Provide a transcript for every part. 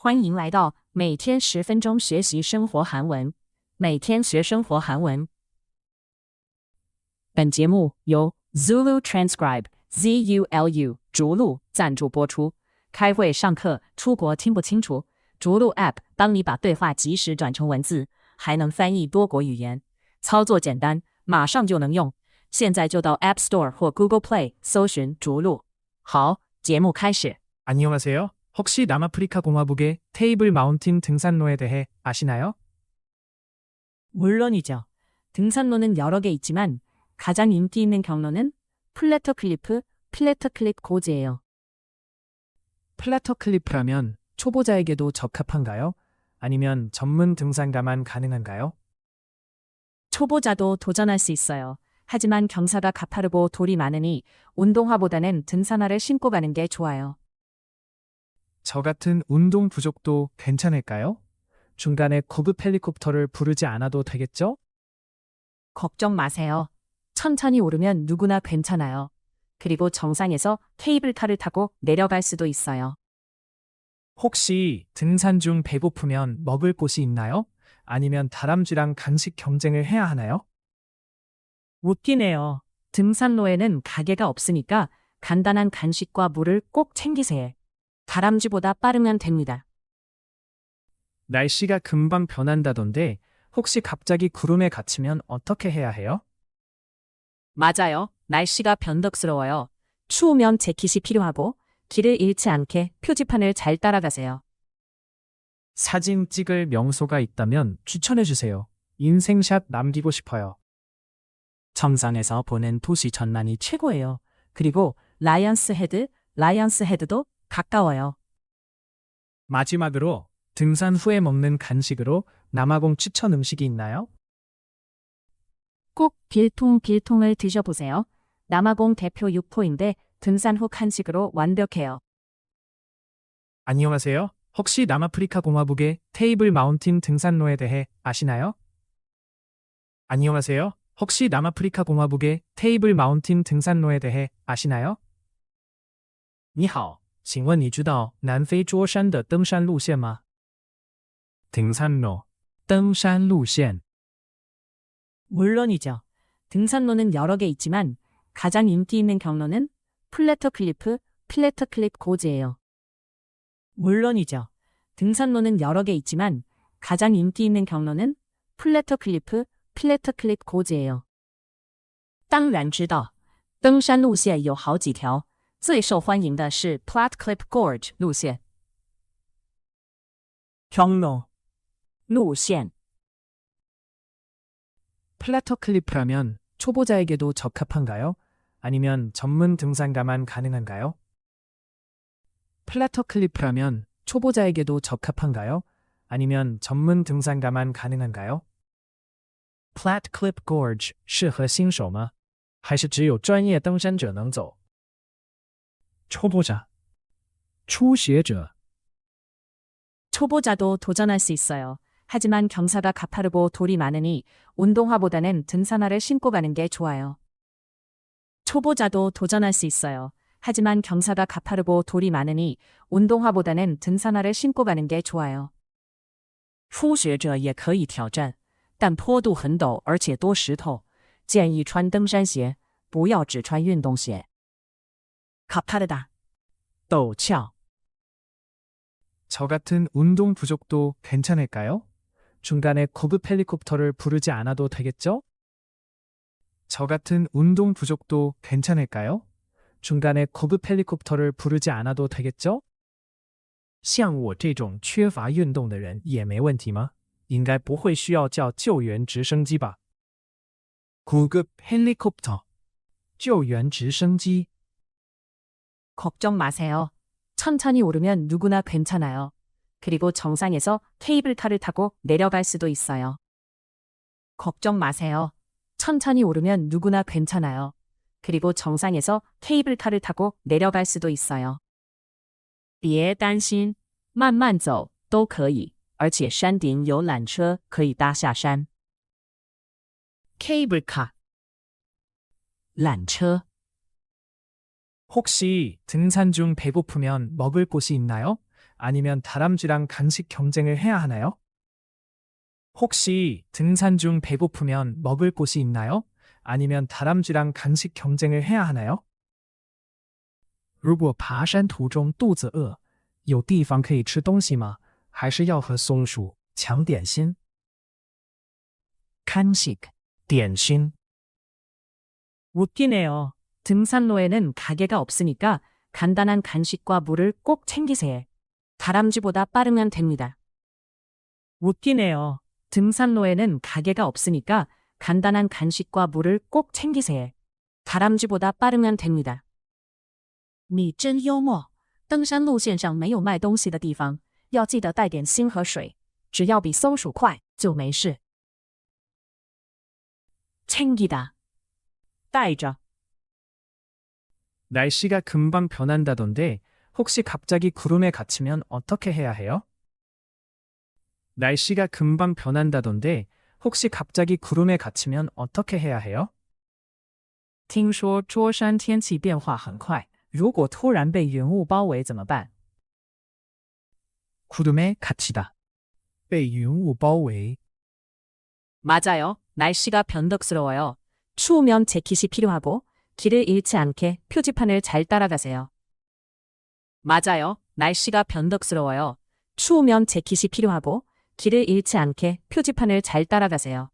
欢迎来到每天10分钟学习生活韩文，每天学生活韩文。本节目由 Zulu Transcribe ZULU 逐鹿赞助播出。开会、上课、出国听不清楚，逐鹿 App 帮你把对话及时转成文字，还能翻译多国语言，操作简单，马上就能用。现在就到 App Store 或 Google Play 搜寻逐鹿。好，节目开始。 안녕하세요. 혹시 남아프리카 공화국의 테이블 마운틴 등산로에 대해 아시나요? 물론이죠. 등산로는 여러 개 있지만 가장 인기 있는 경로는 플래터 클립 고지예요. 플래터 클리프라면 초보자에게도 적합한가요? 아니면 전문 등산가만 가능한가요? 초보자도 도전할 수 있어요. 하지만 경사가 가파르고 돌이 많으니 운동화보다는 등산화를 신고 가는 게 좋아요. 저 같은 운동 부족도 괜찮을까요? 중간에 고급 헬리콥터를 부르지 않아도 되겠죠? 걱정 마세요. 천천히 오르면 누구나 괜찮아요. 그리고 정상에서 케이블카를 타고 내려갈 수도 있어요. 혹시 등산 중 배고프면 먹을 곳이 있나요? 아니면 다람쥐랑 간식 경쟁을 해야 하나요? 웃기네요. 등산로에는 가게가 없으니까 간단한 간식과 물을 꼭 챙기세요. 다람쥐보다 빠르면 됩니다. 날씨가 금방 변한다던데 혹시 갑자기 구름에 갇히면 어떻게 해야 해요? 맞아요. 날씨가 변덕스러워요. 추우면 재킷이 필요하고 길을 잃지 않게 표지판을 잘 따라가세요. 사진 찍을 명소가 있다면 추천해주세요. 인생샷 남기고 싶어요. 정상에서 보는 도시 전망이 최고예요. 그리고 라이언스 헤드도 가까워요. 마지막으로 등산 후에 먹는 간식으로 남아공 추천 음식이 있나요? 꼭 빌통을 드셔보세요. 남아공 대표 육포인데 등산 후 간식으로 완벽해요. 안녕하세요. 혹시 남아프리카 공화국의 테이블 마운틴 등산로에 대해 아시나요? 안녕하세요. 혹시 남아프리카 공화국의 테이블 마운틴 등산로에 대해 아시나요? 你好，请问你知道南非桌山的登山路线吗？ 등산로, 登山路线. 물론이죠. 등산로는 여러 개 있지만 가장 인기 있는 경로는 플래터 클립 고지예요. 물론이죠. 등산로는 여러 개 있지만 가장 인기 있는 경로는 플래터 클립 고지예요. 当然知道，登山路线有好几条，最受欢迎的是 Platte Cliff Gorge 路线。 경로, 路线。 플래터 클리프라면 초보자에게도 적합한가요? 아니면 전문 등산가만 가능한가요? 플래터 클리프라면 초보자에게도 적합한가요? 아니면 전문 등산가만 가능한가요? Platte Cliff Gorge 适合新手吗？还是只有专业登山者能走？ 초보자, 初学者. 초보자도 도전할 수 있어요. 하지만 경사가 가파르고 돌이 많으니 운동화보다는 등산화를 신고 가는 게 좋아요. 초보자도 도전할 수 있어요. 하지만 경사가 가파르고 돌이 많으니 운동화보다는 등산화를 신고 가는 게 좋아요. 初学者也可以挑战，但坡度很陡而且多石头，建议穿登山鞋，不要只穿运动鞋。 가파르다, 陡峭. 저 같은 운동 부족도 괜찮을까요? 중간에 고급 헬리콥터를 부르지 않아도 되겠죠? 저 같은 운동 부족도 괜찮을까요? 중간에 고급 헬리콥터를 부르지 않아도 되겠죠? 像我这种缺乏运动的人也没问题吗？应该不会需要叫救援直升机吧？ 고급 헬리콥터, 救援直升机. 걱정 마세요. 천천히 오르면 누구나 괜찮아요. 그리고 정상에서 케이블카를 타고 내려갈 수도 있어요. 걱정 마세요. 천천히 오르면 누구나 괜찮아요. 그리고 정상에서 케이블카를 타고 내려갈 수도 있어요. 别担心，慢慢走都可以，而且山顶有缆车可以搭下山。 케이블카, 缆车. 혹시 등산 중 배고프면 먹을 곳이 있나요? 아니면 다람쥐랑 간식 경쟁을 해야 하나요? 혹시 등산 중 배고프면 먹을 곳이 있나요? 아니면 다람쥐랑 간식 경쟁을 해야 하나요? 如果爬山途中肚子饿，有地方可以吃东西吗？还是要和松鼠抢点心？ 간식, 点心. 웃기네요. 등산로에는 가게가 없으니까 간단한 간식과 물을 꼭 챙기세요. 다람쥐보다 빠르면 됩니다. 웃기네요. 등산로에는 가게가 없으니까 간단한 간식과 물을 꼭 챙기세요. 다람쥐보다 빠르면 됩니다. 你真幽默。登山路线上没有卖东西的地方，要记得带点心和水。只要比松鼠快，就没事。챙기다. 带着. 날씨가 금방 변한다던데 혹시 갑자기 구름에 갇히면 어떻게 해야 해요? 날씨가 금방 변한다던데 혹시 갑자기 구름에 갇히면 어떻게 해야 해요? 听说桌山天气变化很快，如果突然被云雾包围怎么办？ 구름에 갇히다. 被云雾包围. 맞아요. 날씨가 변덕스러워요. 추우면 재킷이 필요하고 길을 잃지 않게 표지판을 잘 따라가세요. 맞아요. 날씨가 변덕스러워요. 추우면 재킷이 필요하고 길을 잃지 않게 표지판을 잘 따라가세요.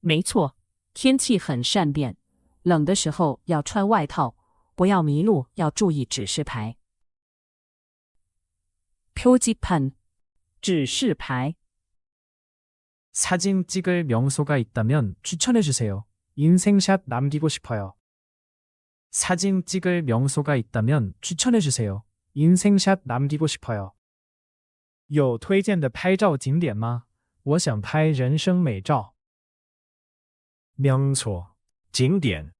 没错，天气很善变，冷的时候要穿外套，不要迷路，要注意指示牌。 표지판, 指示牌. 사진 찍을 명소가 있다면 추천해 주세요. 인생샷 남기고 싶어요. 사진 찍을 명소가 있다면 추천해 주세요. 인생샷 남기고 싶어요. 有推荐的拍照景点吗？我想拍人生美照。 명소, 景点.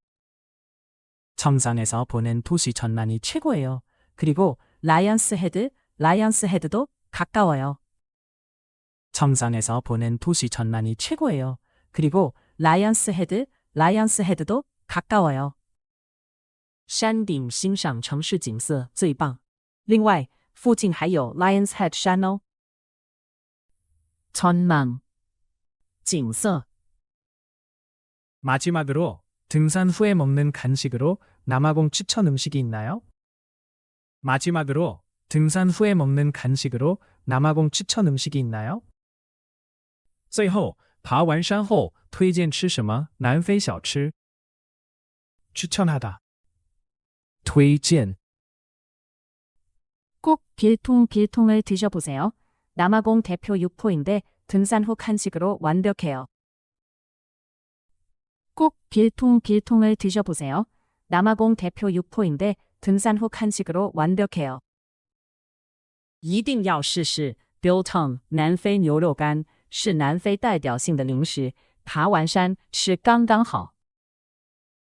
정상에서 보는 도시 전망이 최고예요. 그리고 라이언스 헤드도 가까워요. 정상에서 보는 도시 전망이 최고예요. 그리고 라이언스 헤드도 가까워요. 山顶欣赏城市景色最棒。另外，附近还有 Lions Head 山哦。 전망, 景色. 마지막으로 등산 후에 먹는 간식으로 남아공 추천 음식이 있나요? 마지막으로 등산 후에 먹는 간식으로 남아공 추천 음식이 있나요? 最后，爬完山后推荐吃什么南非小吃？ 추천하다. 推荐. 꼭 빌통을 드셔보세요. 남아공 대표 육포인데 등산 후 간식으로 완벽해요. 꼭 빌통을 드셔보세요. 남아공 대표 육포인데 등산 후 간식으로 완벽해요. 一定要试试 biltong 南非牛肉干是南非代表性的零食，爬完山吃刚刚好。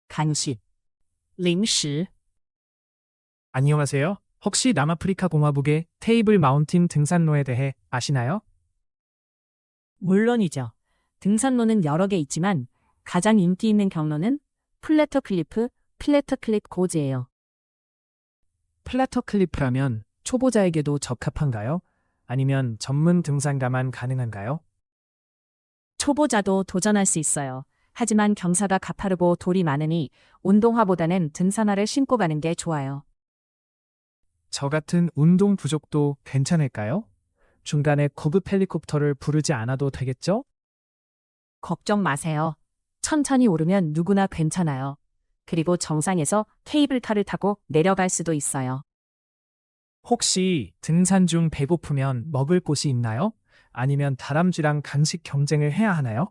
간식, 零食. 안녕하세요. 혹시 남아프리카 공화국의 테이블 마운틴 등산로에 대해 아시나요? 물론이죠. 등산로는 여러 개 있지만 가장 인기 있는 경로는 플래터 클립 고지예요. 플래터 클리프라면 초보자에게도 적합한가요? 아니면 전문 등산가만 가능한가요? 초보자도 도전할 수 있어요. 하지만 경사가 가파르고 돌이 많으니 운동화보다는 등산화를 신고 가는 게 좋아요. 저 같은 운동 부족도 괜찮을까요? 중간에 고급 헬리콥터를 부르지 않아도 되겠죠? 걱정 마세요. 천천히 오르면 누구나 괜찮아요. 그리고 정상에서 케이블카를 타고 내려갈 수도 있어요. 혹시 등산 중 배고프면 먹을 곳이 있나요? 아니면 다람쥐랑 간식 경쟁을 해야 하나요?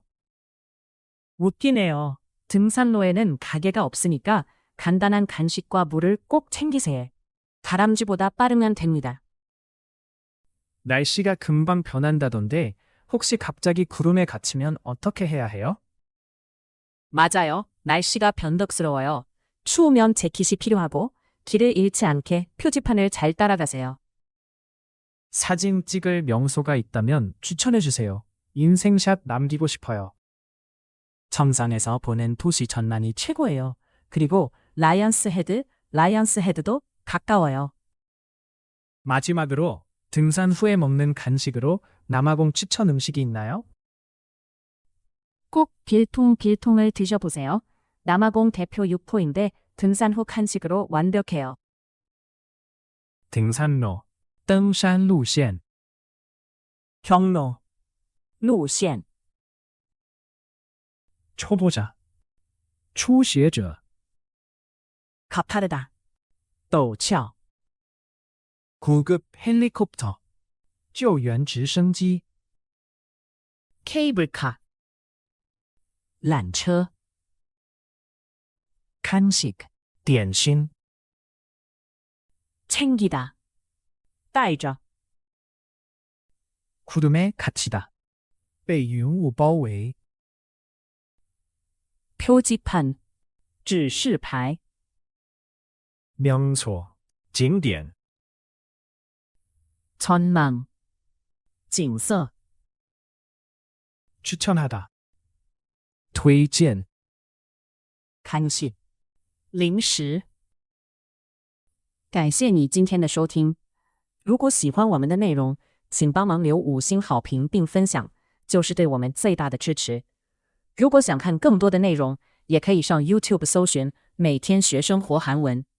웃기네요. 등산로에는 가게가 없으니까 간단한 간식과 물을 꼭 챙기세요. 다람쥐보다 빠르면 됩니다. 날씨가 금방 변한다던데 혹시 갑자기 구름에 갇히면 어떻게 해야 해요? 맞아요. 날씨가 변덕스러워요. 추우면 재킷이 필요하고 길을 잃지 않게 표지판을 잘 따라가세요. 사진 찍을 명소가 있다면 추천해 주세요. 인생샷 남기고 싶어요. 정상에서 보는 도시 전망이 최고예요. 그리고 라이언스 헤드도 가까워요. 마지막으로 등산 후에 먹는 간식으로 남아공 추천 음식이 있나요? 꼭 빌통을 드셔보세요. 남아공 대표 육포인데 등산 후 간식으로 완벽해요. 등산로, 登山路线, 경로, 路线, 초보자, 初学者, 가파르다, 陡峭, 고급 헬리콥터, 救援直升机, 케이블카, 缆车, 간식, 点心, 챙기다, 带着, 구름에 갇히다, 被云雾包围, 표지판, 指示牌, 명소, 景点, 전망, 景色, 추천하다, 推荐, 간식, 零食。感谢你今天的收听。如果喜欢我们的内容，请帮忙留5星好评并分享，就是对我们最大的支持。如果想看更多的内容，也可以上 YouTube 搜寻"每天学生活韩文"。